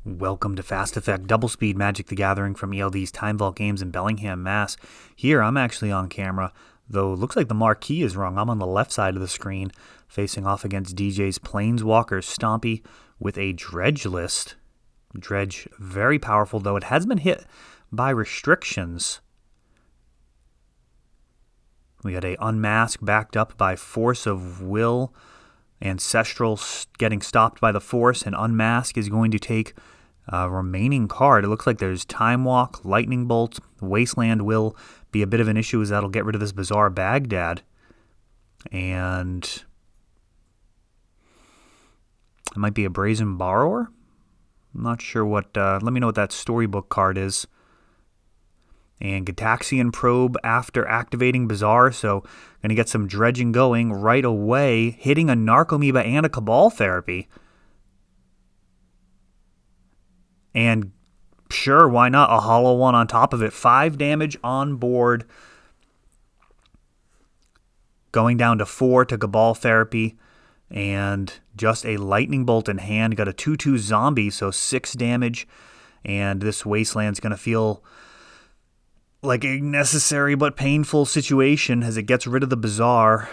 Welcome to Fast Effect Double Speed Magic the Gathering from ELD's Time Vault Games in Bellingham, Mass. Here, I'm actually on camera, though it looks like the marquee is wrong. I'm on the left side of the screen, facing off against DJ's Planeswalker Stompy with a Dredge list. Dredge, very powerful, though it has been hit by restrictions. We had a Unmask backed up by Force of Will. Ancestral getting stopped by the Force, and Unmask is going to take a remaining card. It looks like there's Time Walk, Lightning Bolt, Wasteland will be a bit of an issue as that'll get rid of this Bizarre Baghdad. And it might be a Brazen Borrower? I'm not sure what, let me know what that storybook card is. And Gataxian Probe after activating Bizarre, so going to get some dredging going right away, hitting a Narcomoeba and a Cabal Therapy. And sure, why not? A Hollow One on top of it. 5 damage on board. Going down to 4 to Cabal Therapy. And just a Lightning Bolt in hand. Got a 2/2 zombie, so 6 damage. And this Wasteland's going to feel like a necessary but painful situation as it gets rid of the Bizarre,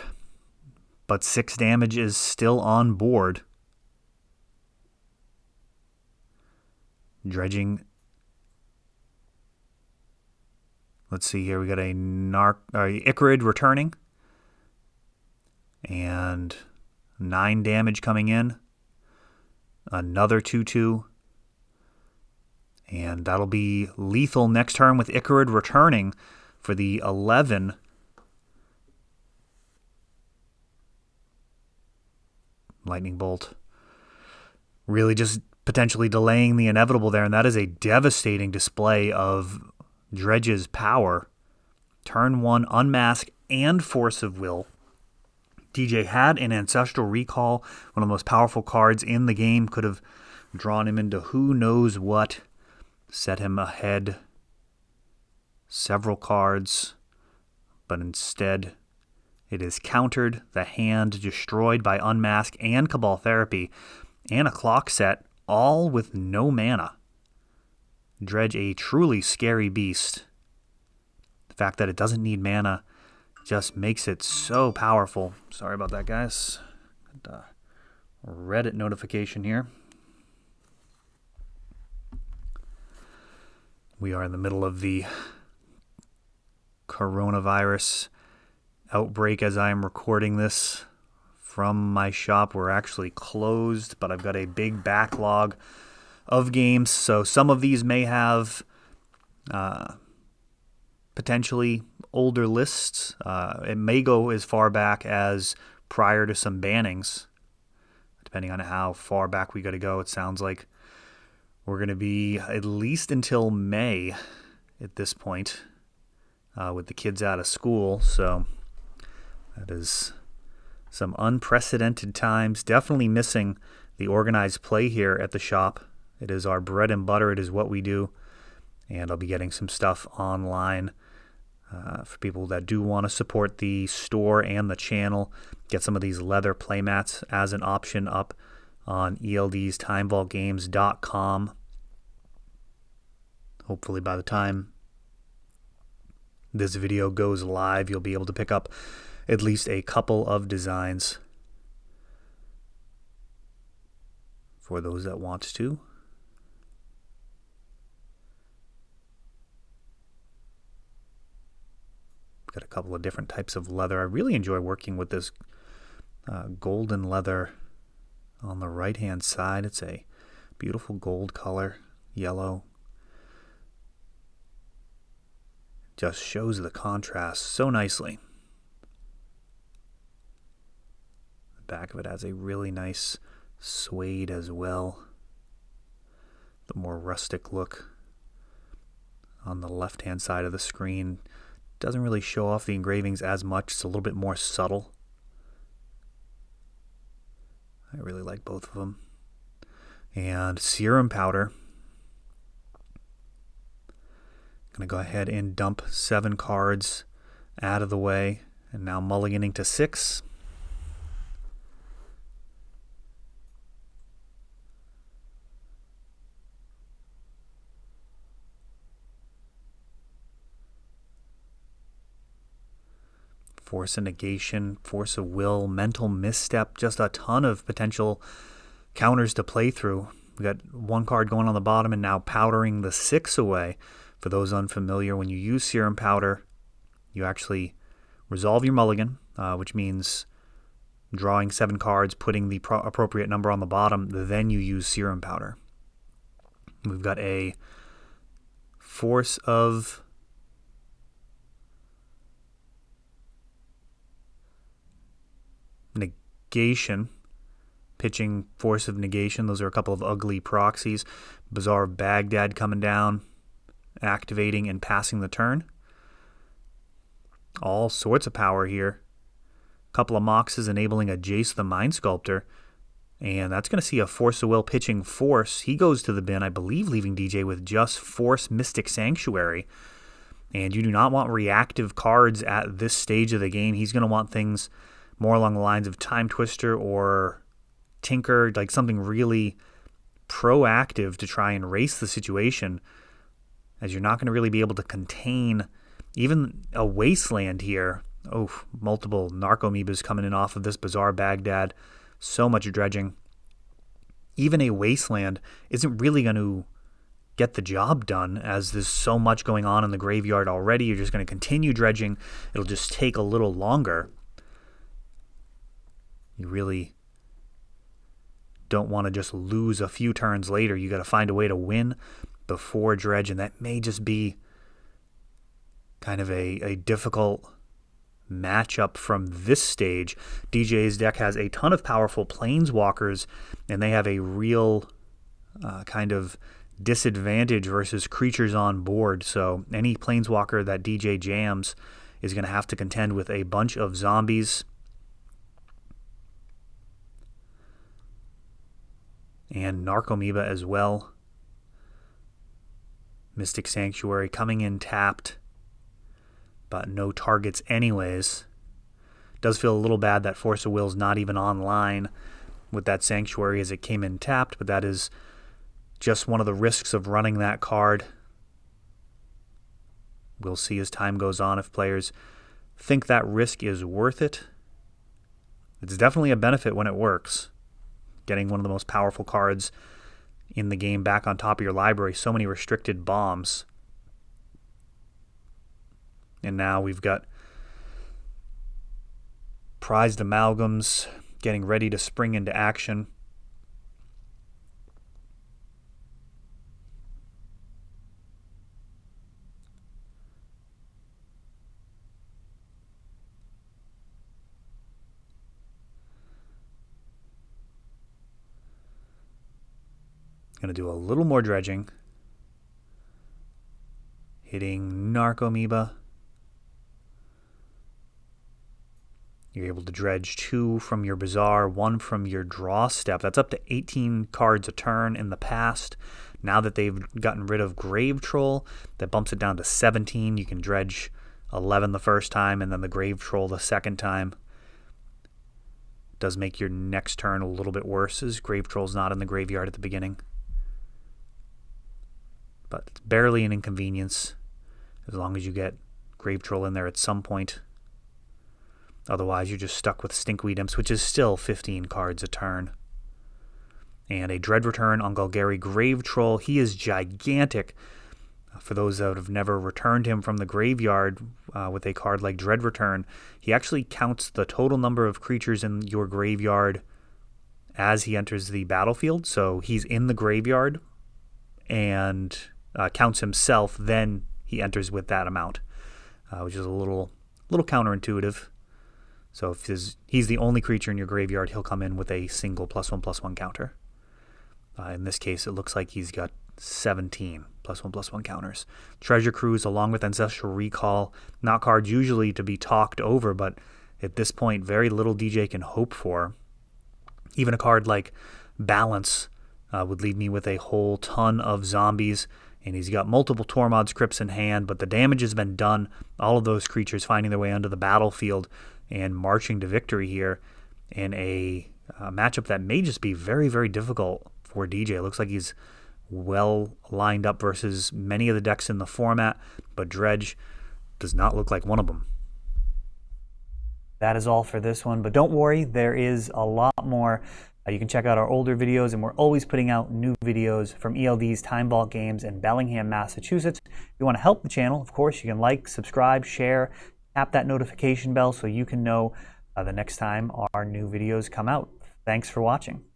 but 6 damage is still on board. Dredging. Let's see here. We got a Icarid returning. And 9 damage coming in. Another 2/2. And that'll be lethal next turn with Icarid returning for the 11. Lightning Bolt. Really just potentially delaying the inevitable there, and that is a devastating display of Dredge's power. Turn 1, Unmask and Force of Will. DJ had an Ancestral Recall, one of the most powerful cards in the game. Could have drawn him into who knows what. Set him ahead several cards, but instead it is countered, the hand destroyed by Unmask and Cabal Therapy, and a clock set, all with no mana. Dredge, a truly scary beast. The fact that it doesn't need mana just makes it so powerful. Sorry about that, guys. Got a Reddit notification here. We are in the middle of the coronavirus outbreak as I am recording this from my shop. We're actually closed, but I've got a big backlog of games. So some of these may have potentially older lists. It may go as far back as prior to some bannings, depending on how far back we got to go. It sounds like we're going to be at least until May at this point with the kids out of school. So that is some unprecedented times. Definitely missing the organized play here at the shop. It is our bread and butter. It is what we do. And I'll be getting some stuff online for people that do want to support the store and the channel. Get some of these leather playmats as an option up on ELD's TimeVaultGames.com. Hopefully by the time this video goes live, you'll be able to pick up at least a couple of designs for those that want to. Got a couple of different types of leather. I really enjoy working with this golden leather on the right-hand side. It's a beautiful gold color, yellow. Just shows the contrast so nicely. The back of it has a really nice suede as well. The more rustic look on the left-hand side of the screen doesn't really show off the engravings as much. It's a little bit more subtle. I really like both of them. And Serum Powder. Going to go ahead and dump 7 cards out of the way. And now mulliganing to 6. Force of Negation, Force of Will, Mental Misstep, just a ton of potential counters to play through. We got one card going on the bottom and now powdering the 6 away. For those unfamiliar, when you use Serum Powder, you actually resolve your mulligan, which means drawing 7 cards, putting the appropriate number on the bottom, then you use Serum Powder. We've got a Force of Negation, pitching Force of Negation. Those are a couple of ugly proxies. Bazaar of Baghdad coming down, activating and passing the turn. All sorts of power here. A couple of Moxes enabling a Jace the Mind Sculptor. And that's going to see a Force of Will pitching Force. He goes to the bin, I believe, leaving DJ with just Force Mystic Sanctuary. And you do not want reactive cards at this stage of the game. He's going to want things more along the lines of Time Twister or Tinker, like something really proactive to try and race the situation, as you're not going to really be able to contain even a Wasteland here. Oh, multiple Narcomoebas coming in off of this Bazaar Baghdad. So much dredging. Even a Wasteland isn't really going to get the job done, as there's so much going on in the graveyard already. You're just going to continue dredging. It'll just take a little longer. You really don't want to just lose a few turns later. You got to find a way to win before dredge, and that may just be kind of a difficult matchup from this stage. DJ's deck has a ton of powerful Planeswalkers, and they have a real kind of disadvantage versus creatures on board. So any Planeswalker that DJ jams is going to have to contend with a bunch of zombies and Narcomoeba as well. Mystic Sanctuary coming in tapped, but no targets anyways. Does feel a little bad that Force of Will's not even online with that Sanctuary as it came in tapped, but that is just one of the risks of running that card. We'll see as time goes on if players think that risk is worth it. It's definitely a benefit when it works. Getting one of the most powerful cards in the game back on top of your library. So many restricted bombs. And now we've got prized amalgams getting ready to spring into action. Going to do a little more dredging. Hitting Narcomoeba. You're able to dredge 2 from your Bazaar, 1 from your draw step. That's up to 18 cards a turn in the past. Now that they've gotten rid of Grave Troll, that bumps it down to 17. You can dredge 11 the first time and then the Grave Troll the second time. Does make your next turn a little bit worse, as Grave Troll's not in the graveyard at the beginning. But it's barely an inconvenience as long as you get Grave Troll in there at some point. Otherwise, you're just stuck with Stinkweed Imps, which is still 15 cards a turn. And a Dread Return on Golgari Grave Troll. He is gigantic. For those that have never returned him from the graveyard with a card like Dread Return, he actually counts the total number of creatures in your graveyard as he enters the battlefield. So he's in the graveyard and counts himself, then he enters with that amount, which is a little counterintuitive. So if he's the only creature in your graveyard, he'll come in with a single +1/+1 counter. In this case, it looks like he's got 17 +1/+1 counters. Treasure Cruise along with Ancestral Recall, not cards usually to be talked over, but at this point, very little DJ can hope for. Even a card like Balance would leave me with a whole ton of zombies, and he's got multiple Tormod's Crypts in hand, but the damage has been done. All of those creatures finding their way onto the battlefield and marching to victory here in a matchup that may just be very, very difficult for DJ. It looks like he's well lined up versus many of the decks in the format, but Dredge does not look like one of them. that is all for this one. But don't worry, there is a lot more. You can check out our older videos, and we're always putting out new videos from ELD's Time Vault Games in Bellingham, Massachusetts. If you want to help the channel, of course, you can like, subscribe, share, tap that notification bell so you can know the next time our new videos come out. Thanks for watching.